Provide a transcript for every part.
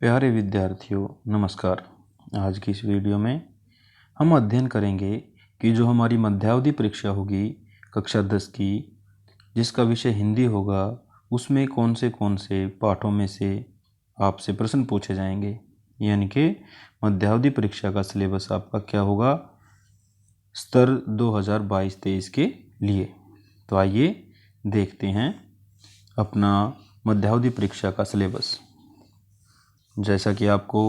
प्यारे विद्यार्थियों नमस्कार। आज की इस वीडियो में हम अध्ययन करेंगे कि जो हमारी मध्यावधि परीक्षा होगी कक्षा 10 की, जिसका विषय हिंदी होगा, उसमें कौन से पाठों में से आपसे प्रश्न पूछे जाएंगे। यानी कि मध्यावधि परीक्षा का सिलेबस आपका क्या होगा स्तर 2022-23 के लिए। तो आइए देखते हैं अपना मध्यावधि परीक्षा का सिलेबस। जैसा कि आपको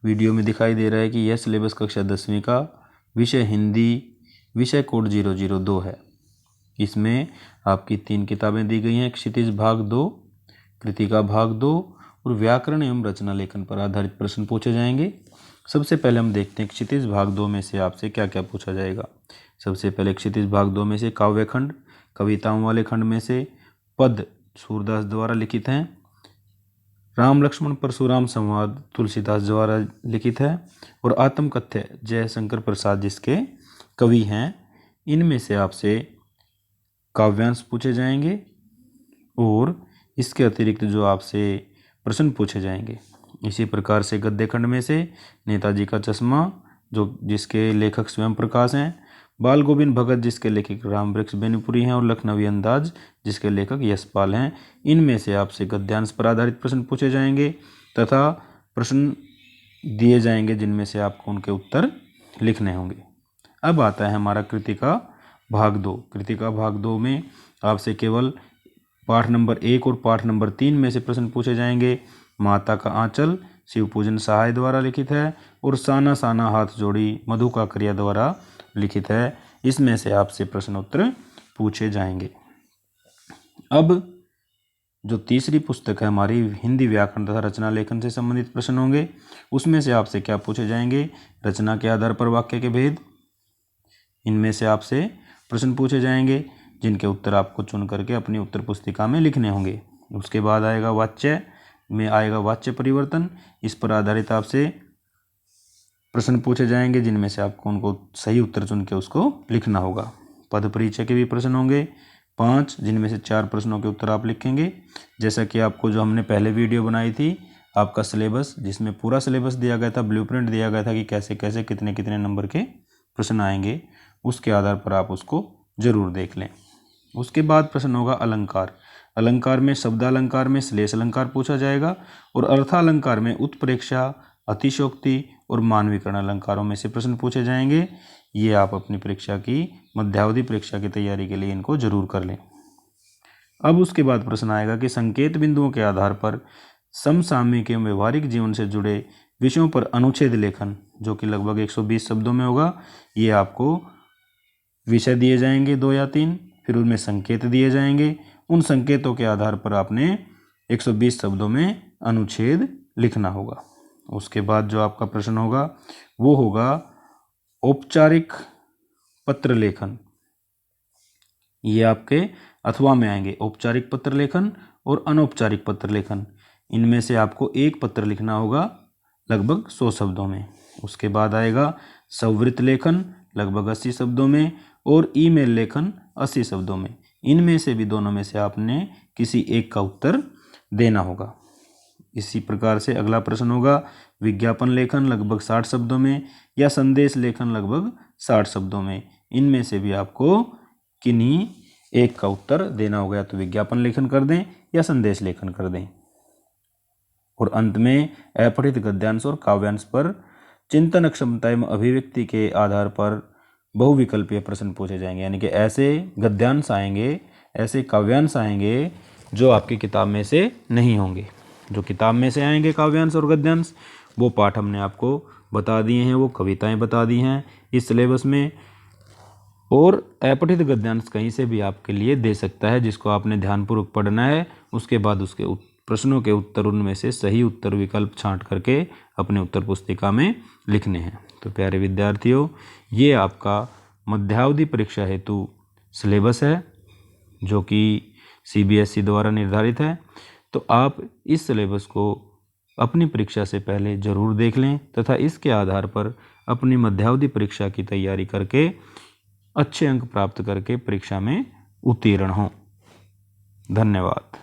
वीडियो में दिखाई दे रहा है कि यह सिलेबस कक्षा 10वीं का विषय हिंदी विषय कोड 002 है। इसमें आपकी 3 किताबें दी गई हैं। क्षितिज भाग 2, कृतिका भाग 2 और व्याकरण एवं रचना लेखन पर आधारित प्रश्न पूछे जाएंगे। सबसे पहले हम देखते हैं क्षितिज भाग 2 में से आपसे क्या क्या पूछा जाएगा। सबसे पहले क्षितिज भाग 2 में से काव्य खंड, कविताओं वाले खंड में से पद सूरदास द्वारा लिखित हैं। राम लक्ष्मण परशुराम संवाद तुलसीदास द्वारा लिखित है। और आत्मकथ्य जयशंकर प्रसाद जिसके कवि हैं। इनमें से आपसे काव्यांश पूछे जाएंगे और इसके अतिरिक्त जो आपसे प्रश्न पूछे जाएंगे। इसी प्रकार से गद्य खंड में से नेताजी का चश्मा जो जिसके लेखक स्वयं प्रकाश हैं, बाल गोविंद भगत जिसके लेखक राम वृक्ष बेनीपुरी हैं और लखनवी अंदाज जिसके लेखक यशपाल हैं। इनमें से आपसे गद्यांश पर आधारित प्रश्न पूछे जाएंगे तथा प्रश्न दिए जाएंगे जिनमें से आपको उनके उत्तर लिखने होंगे। अब आता है हमारा कृतिका भाग 2। कृतिका भाग 2 में आपसे केवल पाठ नंबर 1 और पाठ नंबर 3 में से प्रश्न पूछे जाएंगे। माता का आंचल शिव पूजन सहाय द्वारा लिखित है और साना साना हाथ जोड़ी मधु काकरिया द्वारा लिखित है। इसमें से आपसे प्रश्न उत्तर पूछे जाएंगे। अब जो तीसरी पुस्तक है हमारी हिंदी व्याकरण तथा रचना लेखन से संबंधित प्रश्न होंगे। उसमें से आपसे क्या पूछे जाएंगे, रचना के आधार पर वाक्य के भेद। इनमें से आपसे प्रश्न पूछे जाएंगे जिनके उत्तर आपको चुन करके अपनी उत्तर पुस्तिका में लिखने होंगे। उसके बाद आएगा वाच्य में आएगा वाच्य परिवर्तन। इस पर आधारित आपसे प्रश्न पूछे जाएंगे जिनमें से आपको उनको सही उत्तर चुन के उसको लिखना होगा। पद परिचय के भी प्रश्न होंगे 5, जिनमें से 4 प्रश्नों के उत्तर आप लिखेंगे। जैसा कि आपको जो हमने पहले वीडियो बनाई थी आपका सिलेबस, जिसमें पूरा सिलेबस दिया गया था, ब्लूप्रिंट दिया गया था कि कैसे कैसे कितने कितने नंबर के प्रश्न आएंगे, उसके आधार पर आप उसको जरूर देख लें। उसके बाद प्रश्न होगा अलंकार। अलंकार में शब्दालंकार में श्लेष अलंकार पूछा जाएगा और अर्थालंकार में उत्प्रेक्षा, अतिशयोक्ति और मानवीकरण अलंकारों में से प्रश्न पूछे जाएंगे। ये आप अपनी परीक्षा की मध्यावधि परीक्षा की तैयारी के लिए इनको जरूर कर लें। अब उसके बाद प्रश्न आएगा कि संकेत बिंदुओं के आधार पर समसामयिक एवं व्यवहारिक जीवन से जुड़े विषयों पर अनुच्छेद लेखन, जो कि लगभग 120 शब्दों में होगा। ये आपको विषय दिए जाएंगे 2 या 3, फिर उनमें संकेत दिए जाएंगे। उन संकेतों के आधार पर आपने 120 शब्दों में अनुच्छेद लिखना होगा। उसके बाद जो आपका प्रश्न होगा वो होगा औपचारिक पत्र लेखन। ये आपके अथवा में आएंगे औपचारिक पत्र लेखन और अनौपचारिक पत्र लेखन। इनमें से आपको एक पत्र लिखना होगा लगभग 100 शब्दों में। उसके बाद आएगा संवृत्त लेखन लगभग 80 शब्दों में और ईमेल लेखन 80 शब्दों में। इनमें से भी दोनों में से आपने किसी एक का उत्तर देना होगा। इसी प्रकार से अगला प्रश्न होगा विज्ञापन लेखन लगभग 60 शब्दों में या संदेश लेखन लगभग 60 शब्दों में। इनमें से भी आपको किन्हीं एक का उत्तर देना होगा, या तो विज्ञापन लेखन कर दें या संदेश लेखन कर दें। और अंत में अपठित गद्यांश और काव्यांश पर चिंतन क्षमता एवं अभिव्यक्ति के आधार पर बहुविकल्पीय प्रश्न पूछे जाएंगे। यानी कि ऐसे गद्यांश आएंगे, ऐसे काव्यांश आएंगे जो आपकी किताब में से नहीं होंगे। जो किताब में से आएंगे काव्यांश और गद्यांश वो पाठ हमने आपको बता दिए हैं, वो कविताएं बता दी हैं इस सिलेबस में। और अपठित गद्यांश कहीं से भी आपके लिए दे सकता है, जिसको आपने ध्यानपूर्वक पढ़ना है। उसके बाद उसके प्रश्नों के उत्तर उनमें से सही उत्तर विकल्प छांट करके अपने उत्तर पुस्तिका में लिखने हैं। तो प्यारे विद्यार्थियों, ये आपका मध्यावधि परीक्षा हेतु सिलेबस है जो कि CBSE द्वारा निर्धारित है। तो आप इस सिलेबस को अपनी परीक्षा से पहले जरूर देख लें तथा इसके आधार पर अपनी मध्यावधि परीक्षा की तैयारी करके अच्छे अंक प्राप्त करके परीक्षा में उत्तीर्ण हों। धन्यवाद।